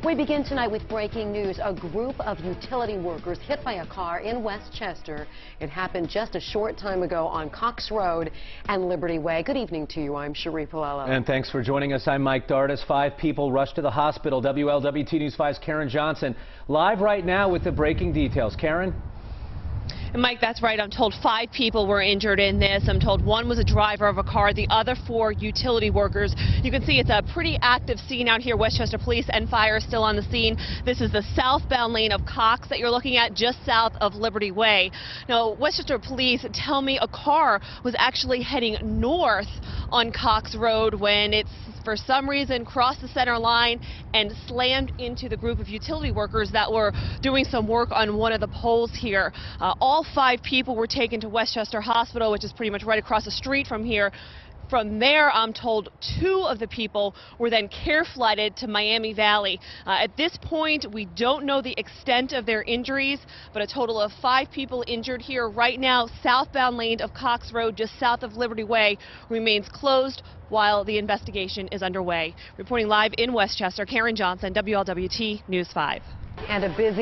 We begin tonight with breaking news. A group of utility workers hit by a car in Westchester. It happened just a short time ago on Cox Road and Liberty Way. Good evening to you. I'm Cherie Palello. And thanks for joining us. I'm Mike Dardis. 5 people rushed to the hospital. WLWT News 5's Karen Johnson live right now with the breaking details. Karen? And Mike, that's right. I'm told 5 people were injured in this. I'm told 1 was a driver of a car, the other 4 utility workers. You can see it's a pretty active scene out here. Westchester Police and Fire is still on the scene. This is the southbound lane of Cox that you're looking at, just south of Liberty Way. Now, Westchester Police tell me a car was actually heading north on Cox Road when it's for some reason crossed the center line and slammed into the group of utility workers that were doing some work on one of the poles here. All 5 people were taken to Westchester Hospital, which is pretty much right across the street from here. From there, I'm told 2 of the people were then care flighted to Miami Valley. At this point, we don't know the extent of their injuries, but a total of 5 people injured here right now. Southbound lane of Cox Road, just south of Liberty Way, remains closed while the investigation is underway. Reporting live in Westchester, Karen Johnson, WLWT News 5. And a busy